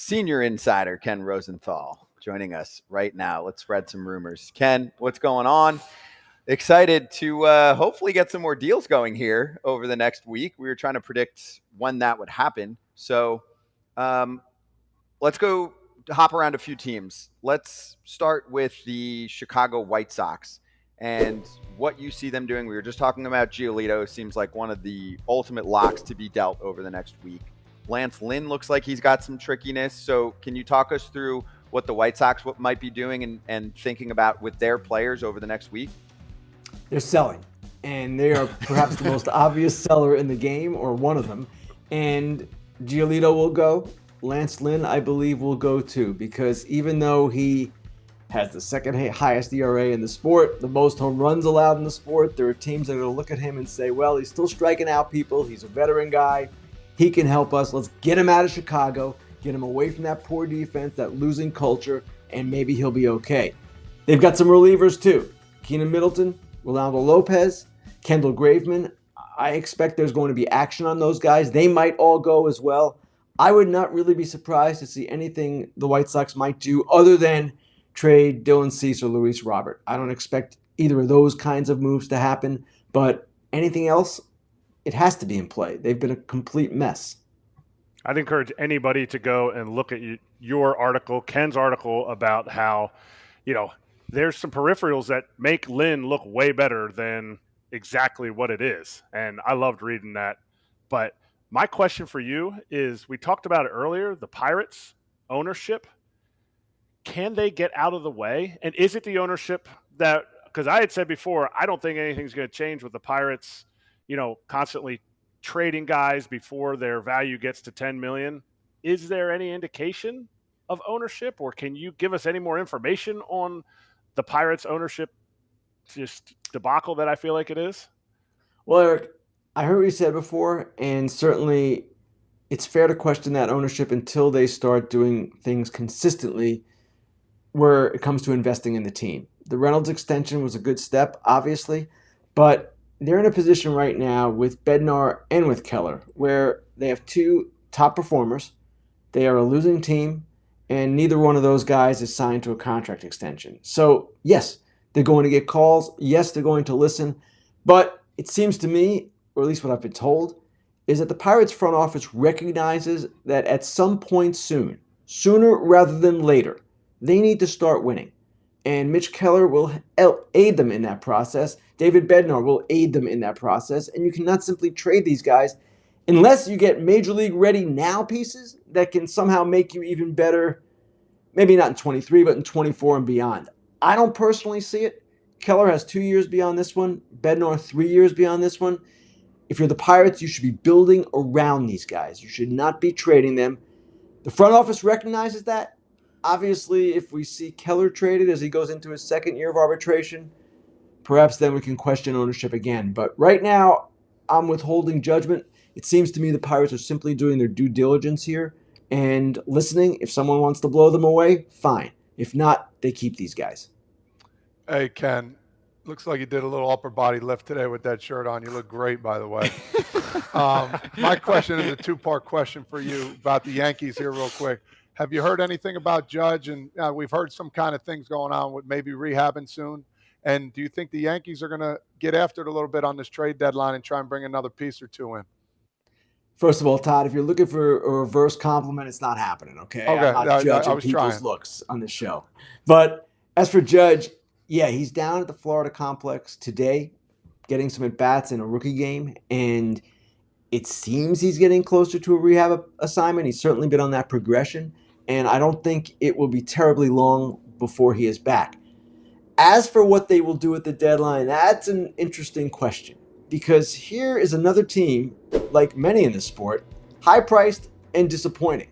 senior insider Ken Rosenthal joining us right now. Let's spread some rumors. Ken, what's going on? Excited to hopefully get some more deals going here over the next week. We were trying to predict when that would happen. So let's go hop around a few teams. Let's start with the Chicago White Sox and what you see them doing. We were just talking about Giolito. Seems like one of the ultimate locks to be dealt over the next week. Lance Lynn looks like he's got some trickiness. So can you talk us through what the White Sox might be doing and thinking about with their players over the next week? They're selling, and they are perhaps the most obvious seller in the game, or one of them. And Giolito will go. Lance Lynn, I believe, will go too, because even though he has the second highest ERA in the sport, the most home runs allowed in the sport, there are teams that are going to look at him and say, well, he's still striking out people. He's a veteran guy. He can help us. Let's get him out of Chicago, get him away from that poor defense, that losing culture, and maybe he'll be okay. They've got some relievers too. Keenan Middleton, Rolando Lopez, Kendall Graveman. I expect there's going to be action on those guys. They might all go as well. I would not really be surprised to see anything the White Sox might do other than trade Dylan Cease or Luis Robert. I don't expect either of those kinds of moves to happen, but anything else, it has to be in play. They've been a complete mess. I'd encourage anybody to go and look at your article, Ken's article, about how, there's some peripherals that make Lynn look way better than exactly what it is. And I loved reading that. But my question for you is, we talked about it earlier, the Pirates ownership. Can they get out of the way? And is it the ownership that, because I had said before, I don't think anything's going to change with the Pirates, constantly trading guys before their value gets to $10 million. Is there any indication of ownership, or can you give us any more information on the Pirates ownership just debacle that I feel like it is? Well, Eric, I heard what you said before, and certainly it's fair to question that ownership until they start doing things consistently where it comes to investing in the team. The Reynolds extension was a good step, obviously, but they're in a position right now with Bednar and with Keller where they have two top performers. They are a losing team, and neither one of those guys is signed to a contract extension. So, yes, they're going to get calls. Yes, they're going to listen. But it seems to me, or at least what I've been told, is that the Pirates front office recognizes that at some point soon, sooner rather than later, they need to start winning. And Mitch Keller will aid them in that process. David Bednar will aid them in that process. And you cannot simply trade these guys unless you get Major League ready now pieces that can somehow make you even better, maybe not in 23, but in 24 and beyond. I don't personally see it. Keller has 2 years beyond this one. Bednar 3 years beyond this one. If you're the Pirates, you should be building around these guys. You should not be trading them. The front office recognizes that. Obviously, if we see Keller traded as he goes into his second year of arbitration, perhaps then we can question ownership again. But right now, I'm withholding judgment. It seems to me the Pirates are simply doing their due diligence here and listening. If someone wants to blow them away, fine. If not, they keep these guys. Hey, Ken, looks like you did a little upper body lift today with that shirt on. You look great, by the way. My question is a two-part question for you about the Yankees here real quick. Have you heard anything about Judge? And we've heard some kind of things going on with maybe rehabbing soon. And do you think the Yankees are going to get after it a little bit on this trade deadline and try and bring another piece or two in? First of all, Todd, if you're looking for a reverse compliment, it's not happening, okay? I'm not judging people's looks on this show. But as for Judge, yeah, he's down at the Florida complex today, getting some at-bats in a rookie game, and it seems he's getting closer to a rehab assignment. He's certainly been on that progression, and I don't think it will be terribly long before he is back. As for what they will do at the deadline, that's an interesting question. Because here is another team, like many in this sport, high-priced and disappointing.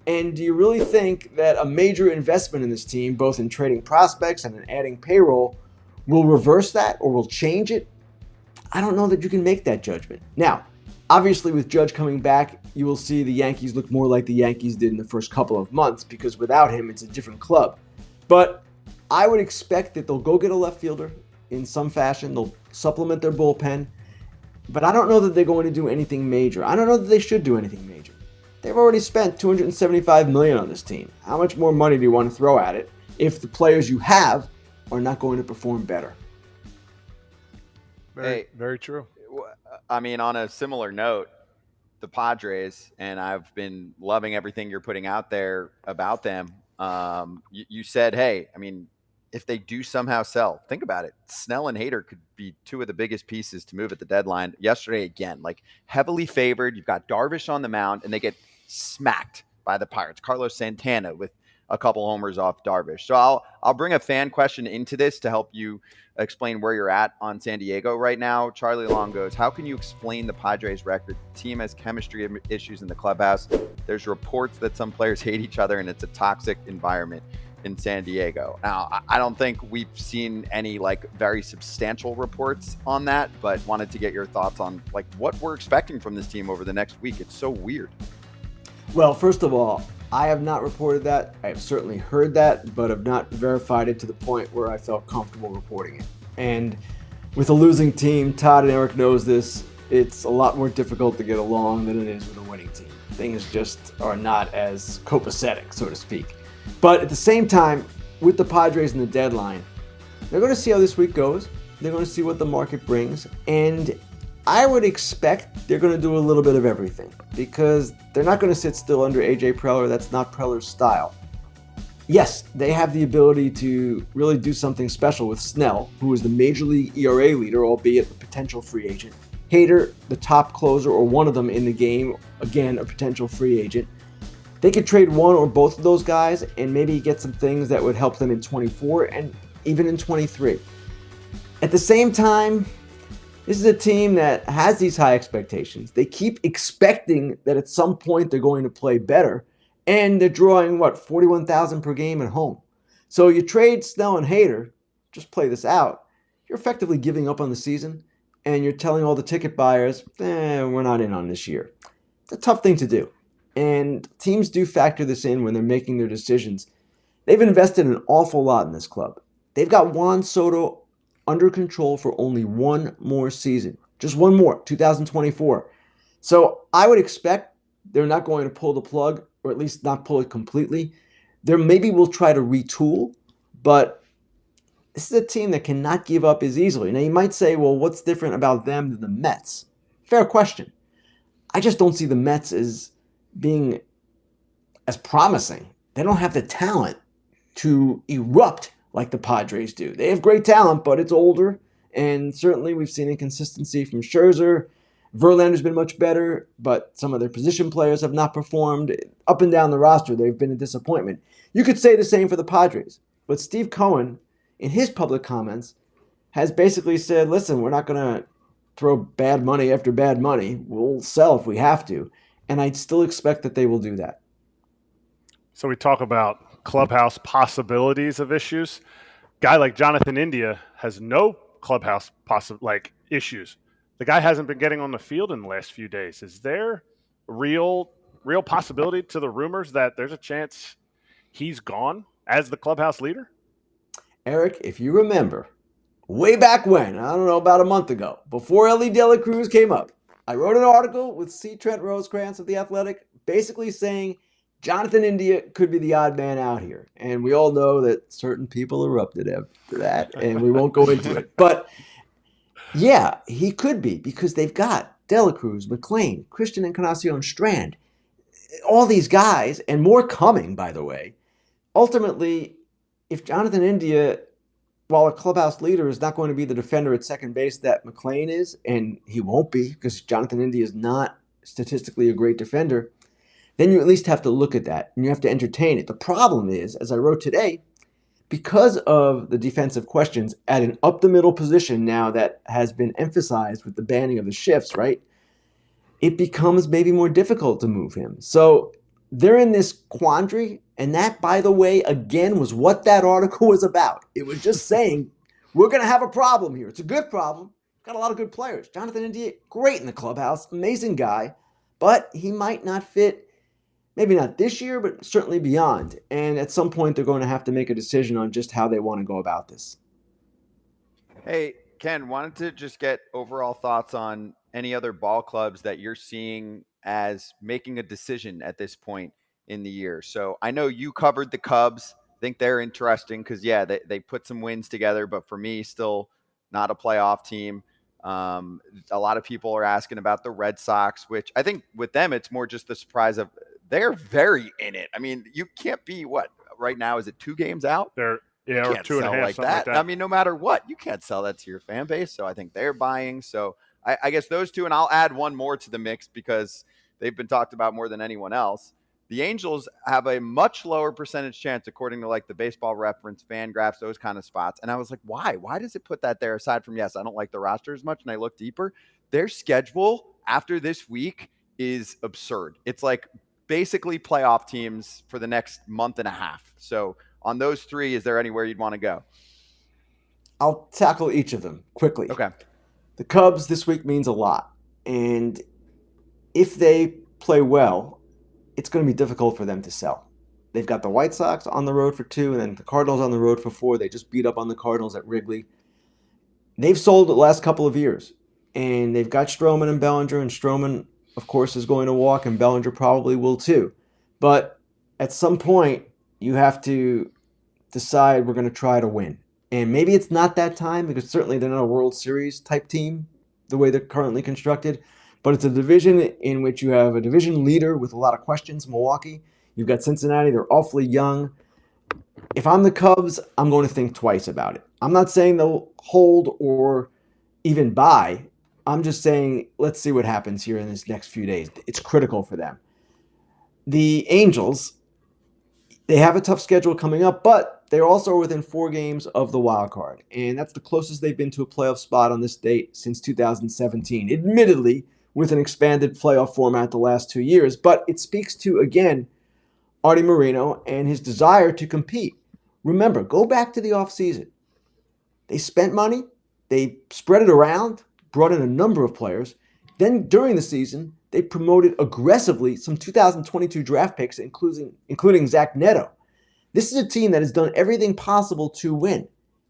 And do you really think that a major investment in this team, both in trading prospects and in adding payroll, will reverse that or will change it? I don't know that you can make that judgment. Now, obviously with Judge coming back, you will see the Yankees look more like the Yankees did in the first couple of months, because without him, it's a different club. But I would expect that they'll go get a left fielder in some fashion. They'll supplement their bullpen. But I don't know that they're going to do anything major. I don't know that they should do anything major. They've already spent $275 million on this team. How much more money do you want to throw at it if the players you have are not going to perform better? Very true. I mean, on a similar note, the Padres, and I've been loving everything you're putting out there about them. You said, hey, I mean, if they do somehow sell, think about it. Snell and Hader could be two of the biggest pieces to move at the deadline. Yesterday, again, like heavily favored. You've got Darvish on the mound, and they get smacked by the Pirates. Carlos Santana with a couple homers off Darvish. So I'll bring a fan question into this to help you explain where you're at on San Diego right now. Charlie Long goes, how can you explain the Padres record? The team has chemistry issues in the clubhouse. There's reports that some players hate each other and it's a toxic environment in San Diego. Now, I don't think we've seen any like very substantial reports on that, but wanted to get your thoughts on like what we're expecting from this team over the next week. It's so weird. Well, first of all, I have not reported that. I have certainly heard that, but have not verified it to the point where I felt comfortable reporting it. And with a losing team, Todd and Eric knows this, it's a lot more difficult to get along than it is with a winning team. Things just are not as copacetic, so to speak. But at the same time, with the Padres and the deadline, they're going to see how this week goes. They're going to see what the market brings. And I would expect they're going to do a little bit of everything because they're not going to sit still under A.J. Preller. That's not Preller's style. Yes, they have the ability to really do something special with Snell, who is the Major League ERA leader, albeit a potential free agent. Hader, the top closer or one of them in the game, again, a potential free agent. They could trade one or both of those guys and maybe get some things that would help them in 24 and even in 23. At the same time, this is a team that has these high expectations. They keep expecting that at some point they're going to play better, and they're drawing, 41,000 per game at home. So you trade Snell and Hader, just play this out, you're effectively giving up on the season, and you're telling all the ticket buyers, we're not in on this year. It's a tough thing to do. And teams do factor this in when they're making their decisions. They've invested an awful lot in this club. They've got Juan Soto under control for only one more season. Just one more, 2024. So I would expect they're not going to pull the plug, or at least not pull it completely. There maybe will try to retool, but this is a team that cannot give up as easily. Now you might say, well, what's different about them than the Mets? Fair question. I just don't see the Mets as being as promising. They don't have the talent to erupt like the Padres do. They have great talent, but it's older, and certainly we've seen inconsistency from Scherzer. Verlander's been much better, but some of their position players have not performed. Up and down the roster, they've been a disappointment. You could say the same for the Padres, but Steve Cohen, in his public comments, has basically said, listen, we're not going to throw bad money after bad money. We'll sell if we have to. And I'd still expect that they will do that. So we talk about clubhouse possibilities of issues. Guy like Jonathan India has no clubhouse issues. The guy hasn't been getting on the field in the last few days. Is there real possibility to the rumors that there's a chance he's gone as the clubhouse leader? Eric, if you remember, way back when, I don't know, about a month ago, before Ellie De La Cruz came up, I wrote an article with C. Trent Rosecrans of The Athletic, basically saying Jonathan India could be the odd man out here. And we all know that certain people erupted after that, and we won't go into it. But yeah, he could be, because they've got De La Cruz, McClain, Christian Encarnacion Strand, all these guys, and more coming, by the way. Ultimately, if Jonathan India, while a clubhouse leader, is not going to be the defender at second base that McClain is, and he won't be because Jonathan India is not statistically a great defender, then you at least have to look at that and you have to entertain it. The problem is, as I wrote today, because of the defensive questions at an up-the-middle position now that has been emphasized with the banning of the shifts, right, it becomes maybe more difficult to move him. So they're in this quandary, and that, by the way, again, was what that article was about. It was just saying, we're going to have a problem here. It's a good problem. Got a lot of good players. Jonathan India, great in the clubhouse, amazing guy, but he might not fit, maybe not this year, but certainly beyond. And at some point, they're going to have to make a decision on just how they want to go about this. Hey, Ken, wanted to just get overall thoughts on any other ball clubs that you're seeing as making a decision at this point in the year. So I know you covered the Cubs. I think they're interesting because, yeah, they put some wins together, but for me, still not a playoff team. A lot of people are asking about the Red Sox, which I think with them, it's more just the surprise of they're very in it. I mean, you can't be right now, is it 2 games out? They're You or can't 2.5, sell like something like that. that. I mean, no matter what, you can't sell that to your fan base. So I think they're buying. So I guess those two, and I'll add one more to the mix because they've been talked about more than anyone else. The Angels have a much lower percentage chance, according to like the Baseball Reference, Fangraphs, those kind of spots. And I was like, why? Why does it put that there? Aside from, yes, I don't like the roster as much, and I look deeper. Their schedule after this week is absurd. It's like basically playoff teams for the next month and a half. So on those 3, is there anywhere you'd want to go? I'll tackle each of them quickly. Okay. The Cubs this week means a lot. And if they play well, it's going to be difficult for them to sell. They've got the White Sox on the road for 2, and then the Cardinals on the road for 4. They just beat up on the Cardinals at Wrigley. They've sold the last couple of years, and they've got Stroman and Bellinger, and Stroman, of course, is going to walk, and Bellinger probably will too. But at some point, you have to decide we're going to try to win. And maybe it's not that time because certainly they're not a World Series type team the way they're currently constructed. But it's a division in which you have a division leader with a lot of questions, Milwaukee. You've got Cincinnati. They're awfully young. If I'm the Cubs, I'm going to think twice about it. I'm not saying they'll hold or even buy. I'm just saying let's see what happens here in this next few days. It's critical for them. The Angels, they have a tough schedule coming up, but they're also within 4 games of the wild card. And that's the closest they've been to a playoff spot on this date since 2017. Admittedly, with an expanded playoff format the last 2 years. But it speaks to, again, Artie Moreno and his desire to compete. Remember, go back to the offseason. They spent money. They spread it around, brought in a number of players. Then during the season, they promoted aggressively some 2022 draft picks, including Zach Neto. This is a team that has done everything possible to win.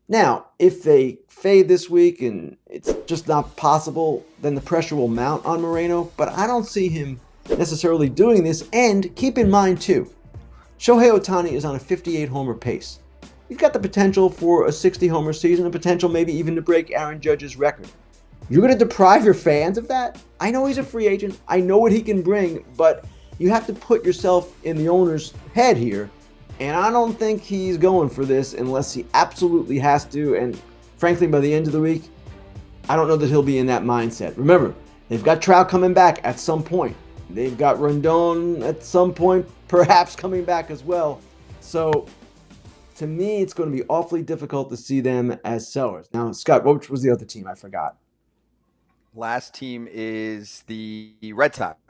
Now, if they fade this week and it's just not possible, then the pressure will mount on Moreno, but I don't see him necessarily doing this. And keep in mind, too, Shohei Ohtani is on a 58-homer pace. You've got the potential for a 60-homer season, a potential maybe even to break Aaron Judge's record. You're going to deprive your fans of that? I know he's a free agent. I know what he can bring, but you have to put yourself in the owner's head here. And I don't think he's going for this unless he absolutely has to. And frankly, by the end of the week, I don't know that he'll be in that mindset. Remember, they've got Trout coming back at some point. They've got Rendon at some point, perhaps coming back as well. So to me, it's going to be awfully difficult to see them as sellers. Now, Scott, what was the other team? I forgot. Last team is the Red Sox.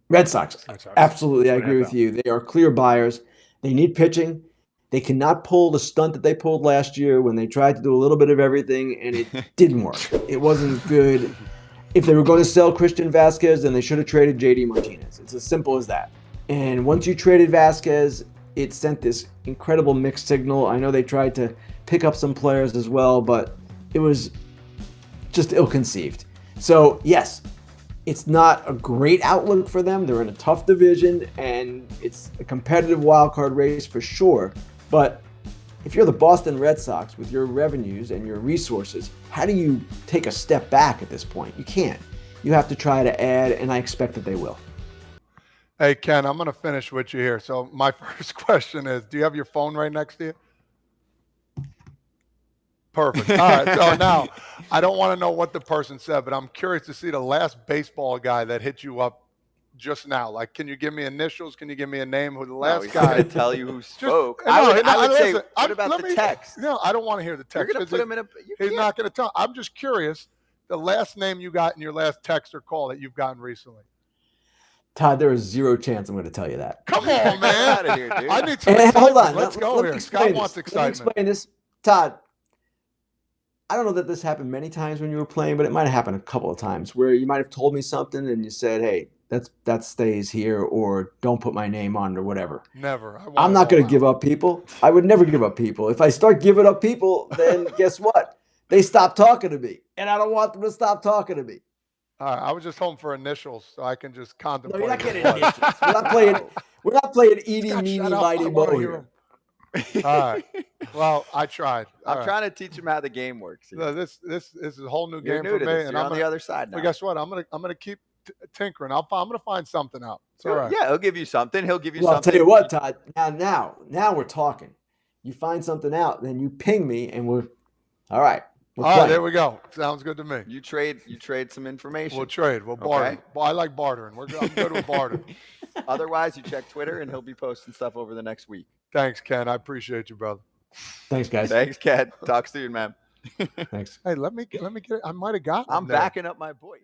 Red Sox. Absolutely, I agree with you. They are clear buyers. They need pitching. They cannot pull the stunt that they pulled last year when they tried to do a little bit of everything, and it didn't work. It wasn't good. If they were going to sell Christian Vasquez, then they should have traded JD Martinez. It's as simple as that. And once you traded Vasquez, it sent this incredible mixed signal. I know they tried to pick up some players as well, but it was just ill-conceived. So, yes, it's not a great outlook for them. They're in a tough division, and it's a competitive wildcard race for sure. But if you're the Boston Red Sox with your revenues and your resources, how do you take a step back at this point? You can't. You have to try to add, and I expect that they will. Hey, Ken, I'm going to finish with you here. So my first question is, do you have your phone right next to you? Perfect. All right. So now, I don't want to know what the person said, but I'm curious to see the last baseball guy that hit you up just now. Like, can you give me initials? Can you give me a name? Who the last guy? To tell you who spoke. I would say, listen, what about the text? No, I don't want to hear the text. You're going to put him in a. He's not going to tell. I'm just curious. The last name you got in your last text or call that you've gotten recently. Todd, there is zero chance I'm going to tell you that. Come on, man. Out of here, dude. I need some excitement. Hold on. Let's go here. Scott wants excitement. Let me explain this. Todd, I don't know that this happened many times when you were playing, but it might have happened a couple of times where you might have told me something and you said, hey, that stays here, or don't put my name on, or whatever. Never. I'm not going to give up people. I would never give up people. If I start giving up people, then guess what? They stop talking to me, and I don't want them to stop talking to me. All right, I was just hoping for initials so I can just No, contemplate. you're not what it getting was. initials. We're not playing Edie, Scott, Meeny, shut up. I Mighty, wanna Mo hear here. him. All right. Well, I tried. I'm trying to teach him how the game works. Here. No, this is a whole new You're game new for to me, this. and You're I'm on the other side now. But guess what? I'm gonna keep tinkering. I'm gonna find something out. It's all right. Yeah, he'll give you something. He'll give you Well, something. I'll tell you what, Todd. Now we're talking. You find something out, then you ping me, and we're all right. We're All right, playing. there we go. Sounds good to me. You trade some information. We'll trade. We'll barter. I like bartering. I'm good with bartering. Otherwise, you check Twitter, and he'll be posting stuff over the next week. Thanks, Ken. I appreciate you, brother. Thanks, guys. Thanks, Ken. Talk soon, man. Thanks. Hey, let me get it. I might have gotten. I'm backing up my boy.